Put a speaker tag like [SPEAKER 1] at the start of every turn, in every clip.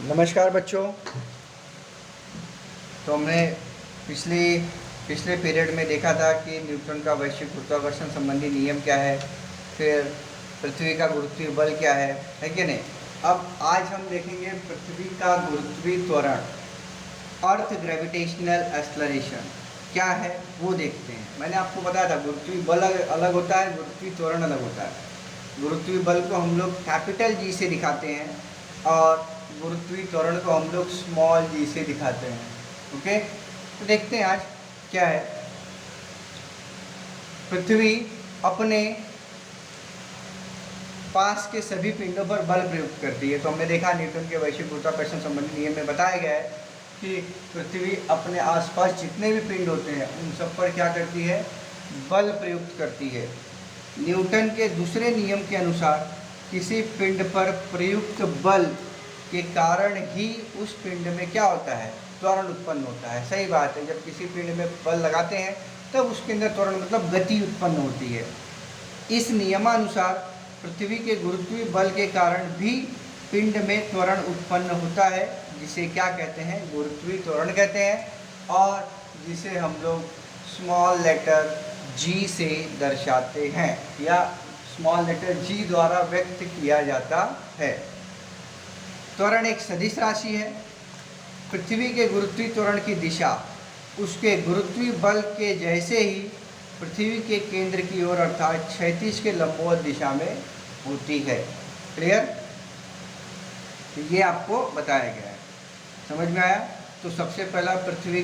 [SPEAKER 1] नमस्कार बच्चों। तो हमने पिछले पीरियड में देखा था कि न्यूटन का वैश्विक गुरुत्वाकर्षण संबंधी नियम क्या है, फिर पृथ्वी का गुरुत्वीय बल क्या है कि नहीं। अब आज हम देखेंगे पृथ्वी का गुरुत्वीय त्वरण, अर्थ ग्रेविटेशनल एक्सलरेशन क्या है वो देखते हैं। मैंने आपको बताया था गुरुत्वीय बल अलग होता है, गुरुत्वीय त्वरण अलग होता है। गुरुत्वीय बल को हम लोग कैपिटल जी से दिखाते हैं और गुरुत्वीय त्वरण को हम लोग स्मॉल जी से दिखाते हैं। ओके, तो देखते हैं आज क्या है। पृथ्वी अपने पास के सभी पिंडों पर बल प्रयुक्त करती है। तो हमने देखा न्यूटन के वैश्विक गुरुत्वाकर्षण संबंधी नियम में बताया गया है कि पृथ्वी अपने आसपास जितने भी पिंड होते हैं उन सब पर क्या करती है, बल प्रयुक्त करती है। न्यूटन के दूसरे नियम के अनुसार किसी पिंड पर प्रयुक्त बल के कारण ही उस पिंड में क्या होता है, त्वरण उत्पन्न होता है। सही बात है, जब किसी पिंड में बल लगाते हैं तब उसके अंदर त्वरण मतलब गति उत्पन्न होती है। इस नियमानुसार पृथ्वी के गुरुत्वीय बल के कारण भी पिंड में त्वरण उत्पन्न होता है, जिसे क्या कहते हैं, गुरुत्वीय त्वरण कहते हैं, और जिसे हम लोग स्मॉल लेटर जी से दर्शाते हैं या स्मॉल लेटर जी द्वारा व्यक्त किया जाता है। त्वरण एक सदिश राशि है। पृथ्वी के गुरुत्वीय त्वरण की दिशा उसके गुरुत्वीय बल के जैसे ही पृथ्वी के केंद्र की ओर अर्थात क्षैतिज के लंबवत दिशा में होती है। क्लियर? तो ये आपको बताया गया है, समझ में आया? तो सबसे पहला पृथ्वी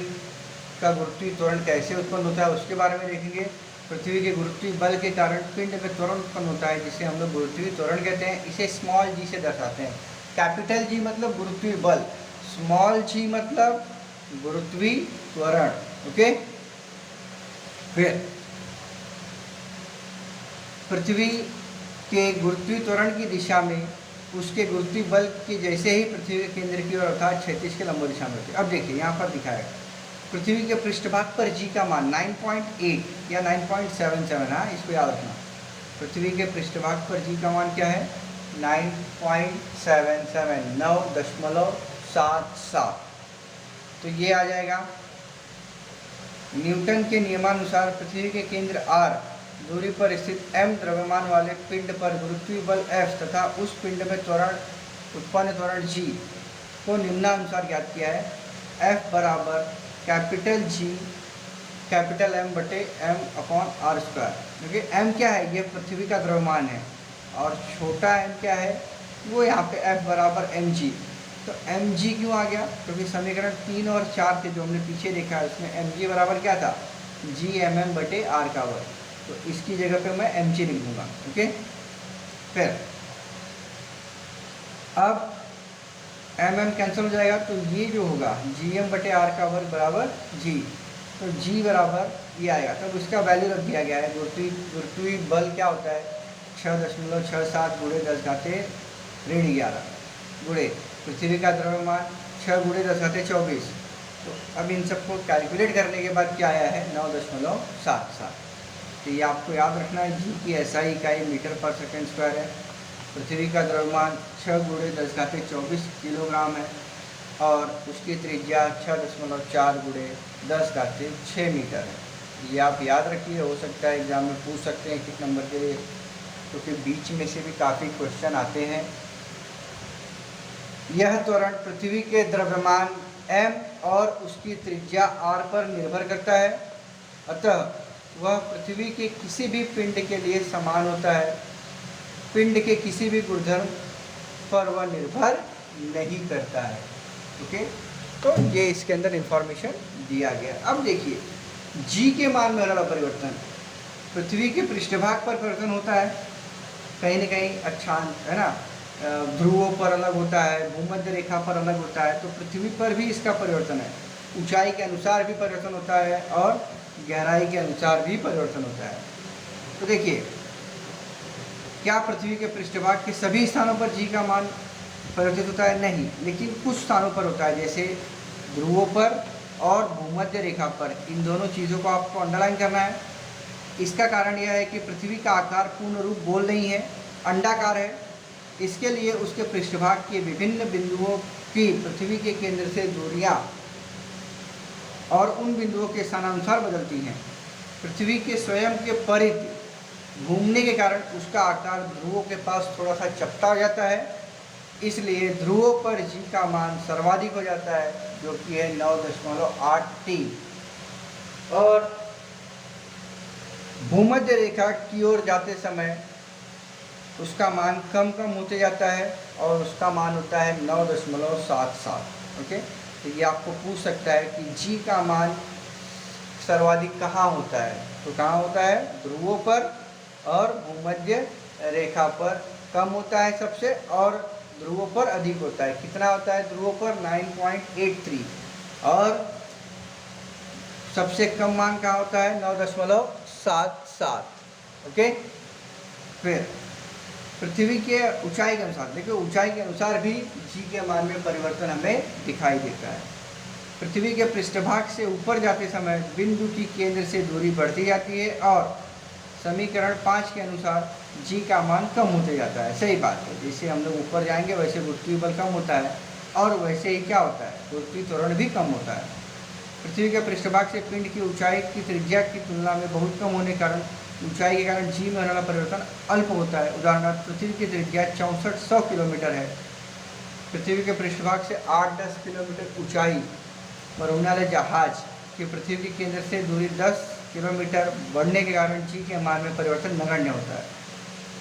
[SPEAKER 1] का गुरुत्वीय त्वरण कैसे उत्पन्न होता है उसके बारे में देखेंगे। पृथ्वी के गुरुत्वीय बल के कारण पिंड में त्वरण उत्पन्न होता है, जिसे हम लोग गुरुत्वीय त्वरण कहते हैं। इसे स्मॉल जी से दर्शाते हैं। कैपिटल जी मतलब गुरुत्वीय बल, स्मॉल जी मतलब गुरुत्वीय त्वरण। ओके, फिर पृथ्वी के गुरुत्वीय त्वरण की दिशा में उसके गुरुत्वीय बल के जैसे ही पृथ्वी के केंद्र की ओर अर्थात क्षैतिज के लंबवत दिशा में होती है। अब देखिए यहाँ पर दिखाया पृथ्वी के पृष्ठभाग पर जी का मान 9.8 या 9.77 है, इसको याद रखना। पृथ्वी के पृष्ठभाग पर जी का मान क्या है, 9.77, 9.77। तो ये आ जाएगा। न्यूटन के नियमानुसार पृथ्वी के केंद्र R दूरी पर स्थित m द्रव्यमान वाले पिंड पर गुरुत्वीय बल F तथा उस पिंड में त्वरण उत्पन्न त्वरण g को निम्नानुसार ज्ञात किया है। F बराबर कैपिटल G कैपिटल M बटे m/r²। क्योंकि m क्या है, ये पृथ्वी का द्रव्यमान है, और छोटा m क्या है, वो यहाँ पे F बराबर mg। तो mg क्यों आ गया, क्योंकि समीकरण 3 और 4 थे जो हमने पीछे देखा है, उसमें mg बराबर क्या था, g/m बटे r का वर्ग। तो इसकी जगह पे मैं mg लिख दूंगा। ओके, फिर अब mm कैंसिल हो जाएगा, तो ये जो होगा gm बटे r का वर्ग बराबर g। तो g बराबर ये आएगा, तब इसका वैल्यू रख दिया गया है। गुरुत्वीय बल क्या होता है, 6.67 गुणे 10⁻11 गुणे पृथ्वी का द्रव्यमान 6 गुणे 10⁻24। तो अब इन सबको कैलकुलेट करने के बाद क्या आया है, 9.77। तो ये आपको याद रखना है। जी की SI इकाई मीटर पर सेकेंड स्क्वायर है। पृथ्वी का द्रव्यमान 6 गुणे 10⁻24 किलोग्राम है और उसकी त्रिज्या 6.4 गुणे 10⁻6 मीटर है। ये आप याद रखिए, हो सकता है एग्जाम में पूछ सकते हैं किस नंबर के लिए, क्योंकि बीच में से भी काफ़ी क्वेश्चन आते हैं। यह त्वरण पृथ्वी के द्रव्यमान m और उसकी त्रिज्या r पर निर्भर करता है, अतः वह पृथ्वी के किसी भी पिंड के लिए समान होता है। पिंड के किसी भी गुणधर्म पर वह निर्भर नहीं करता है। ओके, तो ये इसके अंदर इंफॉर्मेशन दिया गया। अब देखिए g के मान में हो रहा परिवर्तन, पृथ्वी के पृष्ठभाग पर परिवर्तन होता है, कहीं न कहीं अक्षांश है ना, ध्रुवों पर अलग होता है, भूमध्य रेखा पर अलग होता है। तो पृथ्वी पर भी इसका परिवर्तन है, ऊंचाई के अनुसार भी परिवर्तन होता है और गहराई के अनुसार भी परिवर्तन होता है। तो देखिए, क्या पृथ्वी के पृष्ठभाग के सभी स्थानों पर जी का मान परिवर्तित होता है? नहीं, लेकिन कुछ स्थानों पर होता है, जैसे ध्रुवों पर और भूमध्य रेखा पर। इन दोनों चीज़ों को आपको अंडरलाइन करना है। इसका कारण यह है कि पृथ्वी का आकार पूर्ण रूप गोल नहीं है, अंडाकार है। इसके लिए उसके पृष्ठभाग के विभिन्न बिंदुओं कि पृथ्वी के केंद्र से दूरियां और उन बिंदुओं के स्थानानुसार बदलती हैं। पृथ्वी के स्वयं के परिधि घूमने के कारण उसका आकार ध्रुवों के पास थोड़ा सा चपटा हो जाता है, इसलिए ध्रुवों पर जी का मान सर्वाधिक हो जाता है, जो कि है 9.8 और भूमध्य रेखा की ओर जाते समय उसका मान कम कम होते जाता है और उसका मान होता है 9.77। ओके, तो ये आपको पूछ सकता है कि जी का मान सर्वाधिक कहाँ होता है, तो कहाँ होता है, ध्रुवों पर और भूमध्य रेखा पर कम होता है सबसे, और ध्रुवों पर अधिक होता है। कितना होता है ध्रुवों पर, 9.83, और सबसे कम मान कहाँ होता है, 9.77। ओके, फिर पृथ्वी के ऊंचाई के अनुसार देखिए, ऊंचाई के अनुसार भी जी के मान में परिवर्तन हमें दिखाई देता है। पृथ्वी के पृष्ठभाग से ऊपर जाते समय बिंदु की केंद्र से दूरी बढ़ती जाती है और समीकरण 5 के अनुसार जी का मान कम होते जाता है। सही बात है, जैसे हम लोग ऊपर जाएंगे वैसे गुरुत्वीय बल कम होता है और वैसे ही क्या होता है, गुरुत्वीय त्वरण भी कम होता है। पृथ्वी के पृष्ठभाग से पिंड की ऊंचाई की त्रिज्या की तुलना में बहुत कम होने के कारण ऊंचाई के कारण जी में होने वाला परिवर्तन अल्प होता है। उदाहरणार्थ पृथ्वी की त्रिज्या 6400 किलोमीटर है। पृथ्वी के पृष्ठभाग से 8-10 किलोमीटर ऊंचाई पर उड़ने वाले जहाज की पृथ्वी के केंद्र से दूरी 10 किलोमीटर बढ़ने के कारण जी के मान में परिवर्तन नगण्य होता है।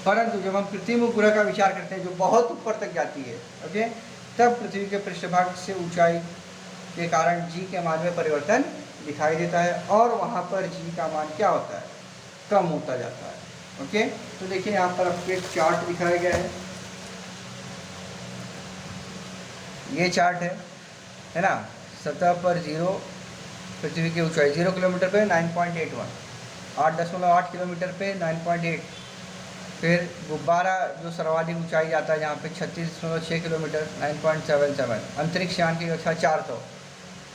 [SPEAKER 1] परंतु जब हम कृत्रिम उपग्रह का विचार करते हैं जो बहुत ऊपर तक जाती है, ओके, तब पृथ्वी के पृष्ठभाग से ऊंचाई के कारण जी के मान में परिवर्तन दिखाई देता है और वहाँ पर जी का मान क्या होता है, कम होता जाता है। ओके, तो देखिए यहाँ पर आपको एक चार्ट दिखाया गया है, ये चार्ट है ना। सतह पर 0, पृथ्वी की ऊंचाई 0 किलोमीटर पे 9.81, 8.8 किलोमीटर पे 9.8, फिर गुब्बारा जो सर्वाधिक ऊंचाई जाता है यहाँ पे 36.6 किलोमीटर 9.77, अंतरिक्ष यान की कक्षा 400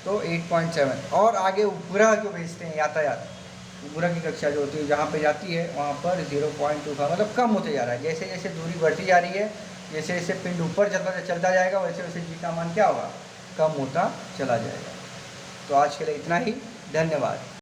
[SPEAKER 1] तो 8.7, और आगे उपग्रह जो भेजते हैं यातायात, उपग्रह की कक्षा जो होती है जहाँ पे जाती है वहाँ पर 0.25, मतलब कम होते जा रहा है। जैसे जैसे दूरी बढ़ती जा रही है, जैसे जैसे पिंड ऊपर चलता जाएगा वैसे वैसे जी का मान क्या होगा, कम होता चला जाएगा। तो आज के लिए इतना ही, धन्यवाद।